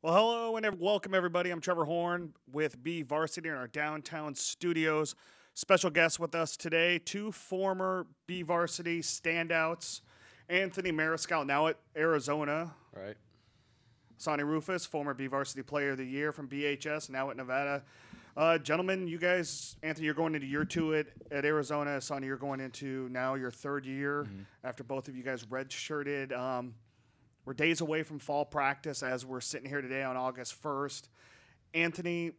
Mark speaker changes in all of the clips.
Speaker 1: Well, hello and welcome everybody. I'm Trevor Horn with BVarsity in our downtown studios. Special guests with us today, two former BVarsity standouts. Anthony Mariscal, now at Arizona.
Speaker 2: Right.
Speaker 1: Asauni Rufus, former BVarsity Player of the Year from BHS, now at Nevada. Gentlemen, you guys, Anthony, you're going into year two at Arizona. Asauni, you're going into now your third year after both of you guys redshirted. We're days away from fall practice as we're sitting here today on August 1st. Anthony,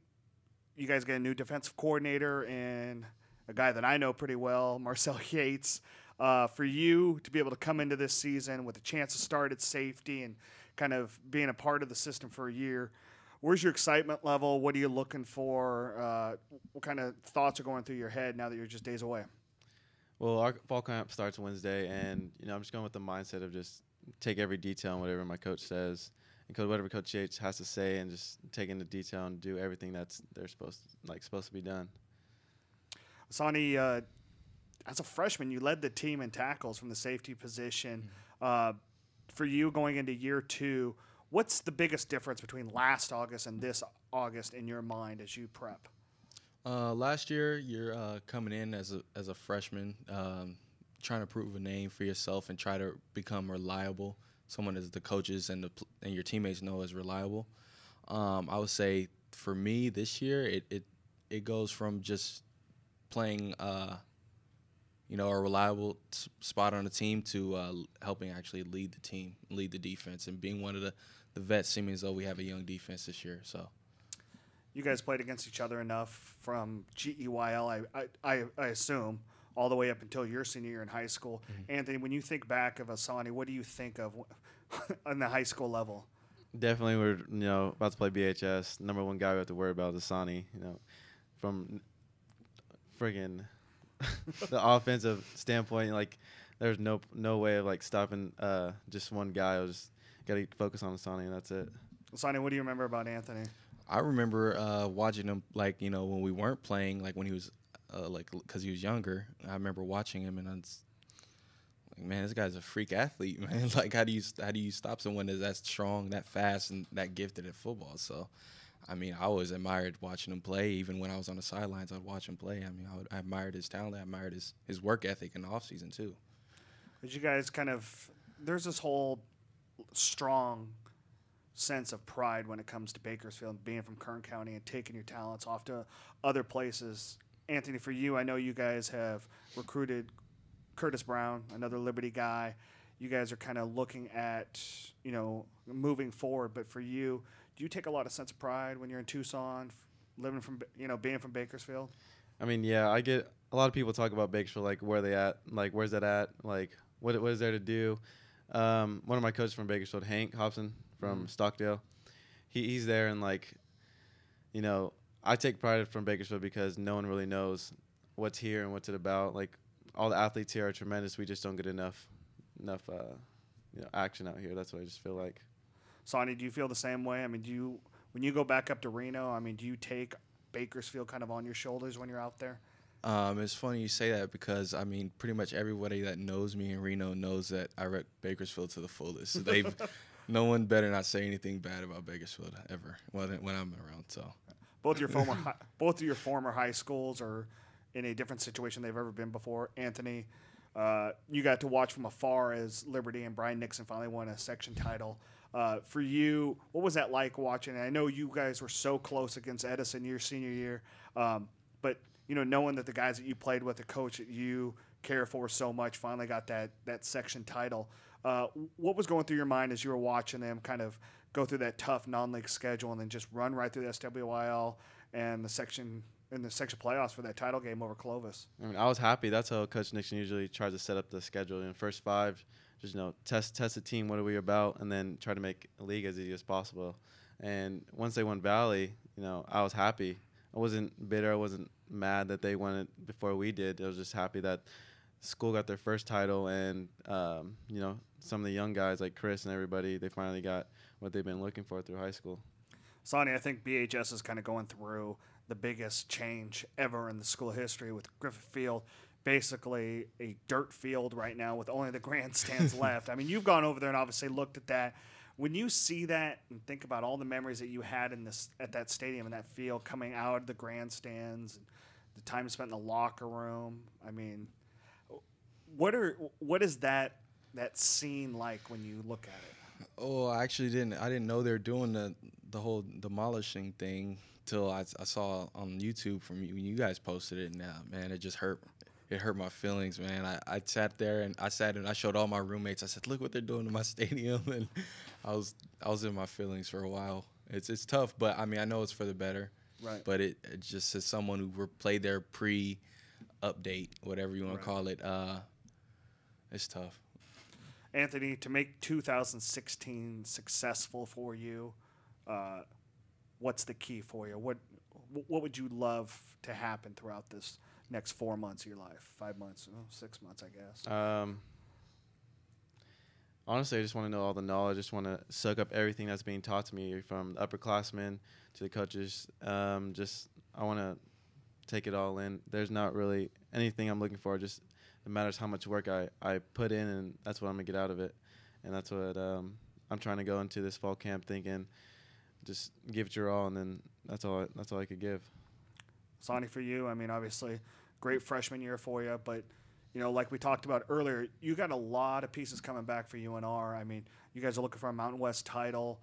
Speaker 1: you guys get a new defensive coordinator and a guy that I know pretty well, Marcel Yates. For you to be able to come into this season with a chance to start at safety and kind of being a part of the system for a year, where's your excitement level? What are you looking for? What kind of thoughts are going through your head now that you're just days away?
Speaker 2: Well, our fall camp starts Wednesday, and I'm just going with the mindset of just take every detail and whatever my coach says, and whatever Coach Yates has to say, and just take into detail and do everything they're supposed to be done.
Speaker 1: Asauni, as a freshman, you led the team in tackles from the safety position. For you going into year two, what's the biggest difference between last August and this August in your mind as you prep?
Speaker 3: Last year, you're coming in as a freshman, trying to prove a name for yourself and try to become reliable. Someone as the coaches and your teammates know is reliable. I would say for me this year, it goes from just playing a reliable spot on the team to helping actually lead the team, lead the defense, and being one of the vets, seeming as though we have a young defense this year. So.
Speaker 1: You guys played against each other enough from GEYL, I assume, all the way up until your senior year in high school. Anthony, when you think back of Asauni, what do you think of on the high school level?
Speaker 2: Definitely, we're about to play BHS. Number one guy we have to worry about is Asauni. From friggin' the offensive standpoint, there's no way of stopping just one guy. I just got to focus on Asauni, and that's it.
Speaker 1: Asauni, what do you remember about Anthony?
Speaker 3: I remember watching him, when we weren't playing, when he was, because he was younger. I remember watching him, and I was like, man, this guy's a freak athlete, man. How do you stop someone that's that strong, that fast, and that gifted at football? So, I always admired watching him play. Even when I was on the sidelines, I'd watch him play. I admired his talent. I admired his work ethic in the offseason, too.
Speaker 1: Did you guys there's this whole strong sense of pride when it comes to Bakersfield, being from Kern County and taking your talents off to other places. Anthony, for you, I know you guys have recruited Curtis Brown, another Liberty guy. You guys are kind of looking at, moving forward. But for you, do you take a lot of sense of pride when you're in Tucson, living from, being from Bakersfield?
Speaker 2: Yeah, I get a lot of people talk about Bakersfield, where they at, where's that at, what is there to do. One of my coaches from Bakersfield, Hank Hobson from Stockdale, he's there, and I take pride from Bakersfield because no one really knows what's here and what's it about. All the athletes here are tremendous. We just don't get enough action out here. That's what I just feel like.
Speaker 1: Sonny, do you feel the same way? When you go back up to Reno, do you take Bakersfield kind of on your shoulders when you're out there?
Speaker 3: It's funny you say that because, pretty much everybody that knows me in Reno knows that I rep Bakersfield to the fullest. No one better not say anything bad about Bakersfield ever when I'm around. So,
Speaker 1: both of your former high schools are in a different situation they've ever been before. Anthony, you got to watch from afar as Liberty and Brian Nixon finally won a section title. For you, what was that like watching? I know you guys were so close against Edison your senior year, but knowing that the guys that you played with, the coach that you care for so much, finally got that section title. What was going through your mind as you were watching them kind of go through that tough non-league schedule and then just run right through the SWYL and the section playoffs for that title game over Clovis?
Speaker 2: I was happy. That's how Coach Nixon usually tries to set up the schedule. In the first five, just test the team. What are we about? And then try to make a league as easy as possible. And once they won Valley, I was happy. I wasn't bitter. I wasn't mad that they won it before we did. I was just happy that school got their first title, and some of the young guys like Chris and everybody, they finally got what they've been looking for through high school.
Speaker 1: Sonny, I think BHS is kind of going through the biggest change ever in the school history with Griffith Field, basically a dirt field right now with only the grandstands left. You've gone over there and obviously looked at that. When you see that and think about all the memories that you had at that stadium and that field, coming out of the grandstands, and the time spent in the locker room, I mean, what is that scene like when you look at it?
Speaker 3: Oh, I actually didn't. I didn't know they were doing the whole demolishing thing till I saw on YouTube from you when you guys posted it. And man, it just hurt. It hurt my feelings, man. I sat there and I showed all my roommates. I said, "Look what they're doing to my stadium," and I was in my feelings for a while. It's tough, but I mean I know it's for the better.
Speaker 1: Right.
Speaker 3: But it just as someone who played their pre-update, whatever you want to call it, it's tough.
Speaker 1: Anthony, to make 2016 successful for you, what's the key for you? What would you love to happen throughout this next 4 months of your life? 5 months, 6 months, I guess.
Speaker 2: Honestly, I just want to know all the knowledge. I just want to soak up everything that's being taught to me, from the upperclassmen to the coaches. I want to take it all in. There's not really anything I'm looking for. Just it matters how much work I put in, and that's what I'm going to get out of it. And that's what I'm trying to go into this fall camp thinking. Just give it your all, and then that's all I could give.
Speaker 1: Asauni, for you, I mean, obviously, great freshman year for you, but like we talked about earlier, you got a lot of pieces coming back for UNR. I mean, you guys are looking for a Mountain West title.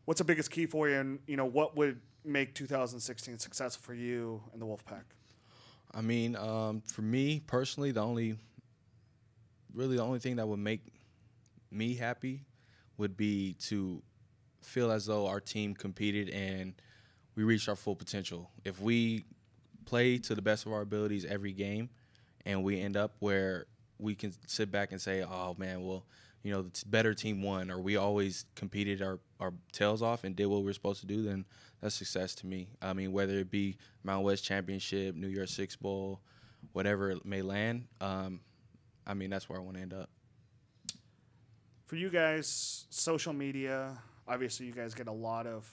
Speaker 1: What's the biggest key for you, and what would make 2016 successful for you and the Wolfpack?
Speaker 3: I mean, for me personally, the only thing that would make me happy would be to feel as though our team competed and we reached our full potential. If we play to the best of our abilities every game and we end up where we can sit back and say, oh, man, well, the better team won, or we always competed our tails off and did what we were supposed to do, then that's success to me. I mean, whether it be Mountain West Championship, New Year's Six Bowl, whatever it may land, I mean, that's where I want to end up.
Speaker 1: For you guys, social media, obviously you guys get a lot of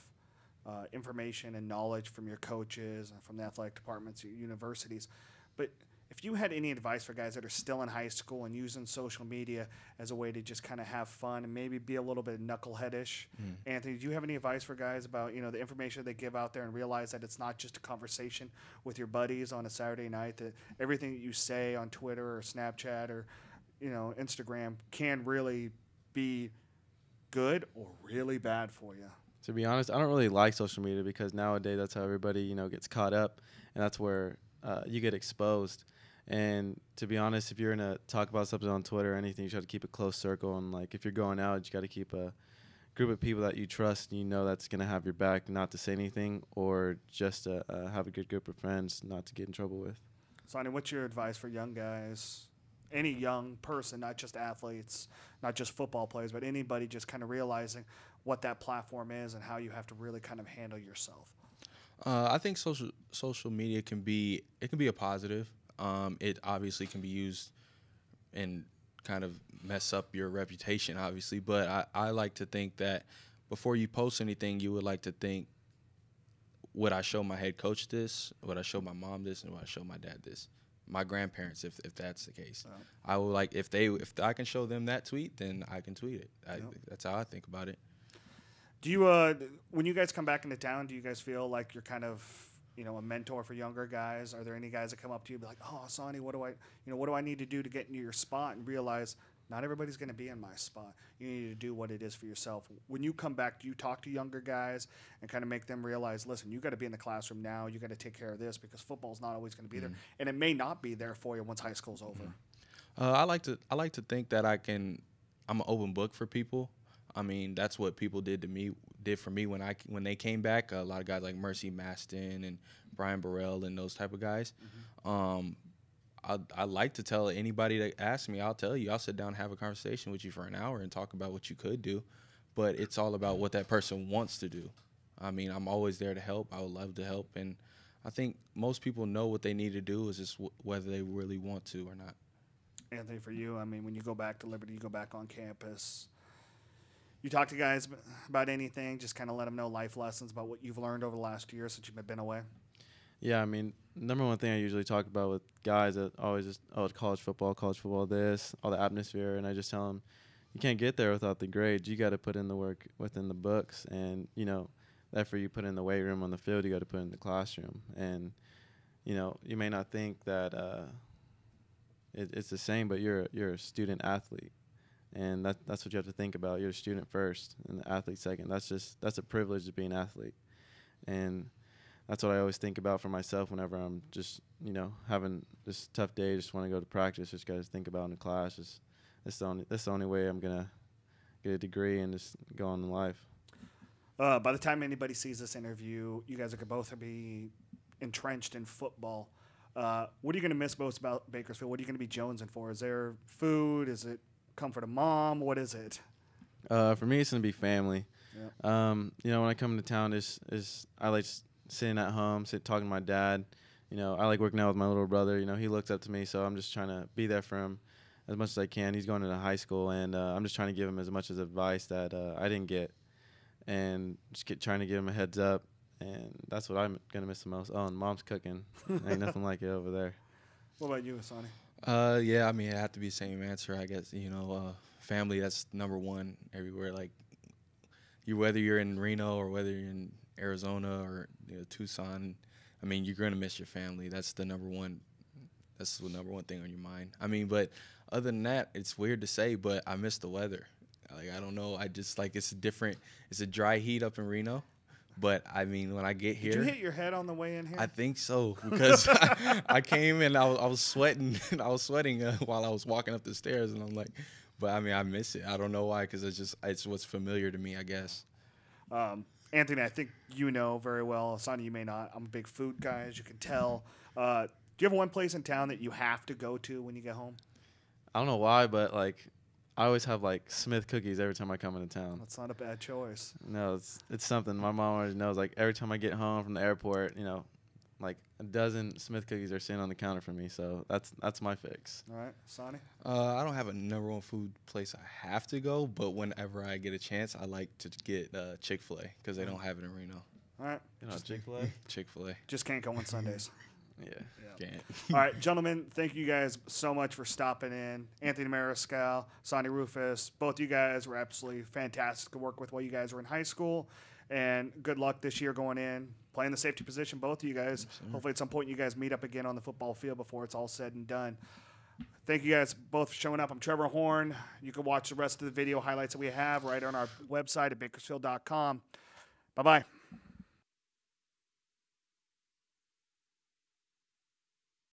Speaker 1: information and knowledge from your coaches and from the athletic departments at universities. But if you had any advice for guys that are still in high school and using social media as a way to just kind of have fun and maybe be a little bit knuckleheadish, Anthony, do you have any advice for guys about the information they give out there and realize that it's not just a conversation with your buddies on a Saturday night, that everything that you say on Twitter or Snapchat or Instagram can really be good or really bad for you?
Speaker 2: To be honest, I don't really like social media because nowadays that's how everybody gets caught up, and that's where you get exposed. And to be honest, if you're going to talk about something on Twitter or anything, you try to keep a close circle. And, if you're going out, you got to keep a group of people that you trust and that's going to have your back, not to say anything, or just to have a good group of friends not to get in trouble with.
Speaker 1: Sonny, what's your advice for young guys, any young person, not just athletes, not just football players, but anybody just kind of realizing what that platform is and how you have to really kind of handle yourself?
Speaker 3: I think social media can be a positive. It obviously can be used and kind of mess up your reputation, obviously. But I like to think that before you post anything, you would like to think, would I show my head coach this? Would I show my mom this? And would I show my dad this? My grandparents, if that's the case. I would like, if I can show them that tweet, then I can tweet it. That's how I think about it.
Speaker 1: Do you, when you guys come back into town, do you guys feel like you're kind of a mentor for younger guys? Are there any guys that come up to you and be like, oh, Asauni, what do I need to do to get into your spot, and realize not everybody's going to be in my spot? You need to do what it is for yourself. When you come back, do you talk to younger guys and kind of make them realize, listen, you got to be in the classroom now. You got to take care of this because football's not always going to be there, and it may not be there for you once high school's over.
Speaker 3: I like to think that I'm an open book for people. I mean, that's what people did for me when they came back. A lot of guys like Mercy Maston and Brian Burrell and those type of guys. I like to tell anybody that asks me, I'll tell you. I'll sit down and have a conversation with you for an hour and talk about what you could do. But it's all about what that person wants to do. I mean, I'm always there to help. I would love to help. And I think most people know what they need to do, is just whether they really want to or not.
Speaker 1: Anthony, for you, I mean, when you go back to Liberty, you go back on campus, you talk to guys about anything, just kind of let them know life lessons about what you've learned over the last year since you've been away?
Speaker 2: Yeah, I mean, number one thing I usually talk about with guys that always just, college football this, all the atmosphere, and I just tell them, you can't get there without the grades. You got to put in the work within the books, and the effort you put in the weight room on the field, you got to put in the classroom. And you may not think that it's the same, but you're a student athlete, and that's what you have to think about. You're a student first, and the athlete second. That's a privilege to be an athlete, and that's what I always think about for myself whenever I'm just having this tough day. Just want to go to practice. Just got to think about in the class. That's the only way I'm gonna get a degree and just go on in life.
Speaker 1: By the time anybody sees this interview, you guys are going to both be entrenched in football. What are you going to miss most about Bakersfield? What are you going to be jonesing for? Is there food? Is it comfort of mom? What is it?
Speaker 2: For me, it's going to be family.
Speaker 1: Yeah.
Speaker 2: When I come into town, I like sitting at home, talking to my dad. I like working out with my little brother. He looks up to me, so I'm just trying to be there for him as much as I can. He's going into high school, and I'm just trying to give him as much as advice that I didn't get, and just trying to give him a heads up. And that's what I'm going to miss the most. Oh, and mom's cooking. Ain't nothing like it over there.
Speaker 1: What about you, Asauni?
Speaker 3: Yeah, I mean, it had to be the same answer, I guess. Family, that's number one everywhere. Like, whether you're in Reno or whether you're in Arizona or Tucson, I mean, you're going to miss your family. That's the number one. That's the number one thing on your mind. I mean, but other than that, it's weird to say, but I miss the weather. Like, I don't know. I just, like, it's a dry heat up in Reno. But, I mean, when I get here.
Speaker 1: Did you hit your head on the way in here?
Speaker 3: I think so, because I came and I was sweating. I was sweating while I was walking up the stairs, and I'm like, but, I mean, I miss it. I don't know why, because it's what's familiar to me, I guess.
Speaker 1: Anthony, I think you know very well. Asauni, you may not. I'm a big food guy, as you can tell. Do you have one place in town that you have to go to when you get home?
Speaker 2: I don't know why, but, like, I always have, like, Smith cookies every time I come into town.
Speaker 1: That's not a bad choice.
Speaker 2: No, it's something. My mom always knows. Like, every time I get home from the airport, like a dozen Smith cookies are sitting on the counter for me. So that's my fix.
Speaker 1: All right, Asauni?
Speaker 3: I don't have a number one food place I have to go, but whenever I get a chance, I like to get Chick-fil-A because they don't have it in Reno.
Speaker 1: All right.
Speaker 2: Chick-fil-A?
Speaker 3: Chick-fil-A.
Speaker 1: Just can't go on Sundays.
Speaker 2: Yeah.
Speaker 3: Can't.
Speaker 1: All right, gentlemen, thank you guys so much for stopping in. Anthony Mariscal, Asauni Rufus, both you guys were absolutely fantastic to work with while you guys were in high school. And good luck this year going in, playing the safety position, both of you guys. Hopefully at some point you guys meet up again on the football field before it's all said and done. Thank you guys both for showing up. I'm Trevor Horn. You can watch the rest of the video highlights that we have right on our website at Bakersfield.com. Bye-bye.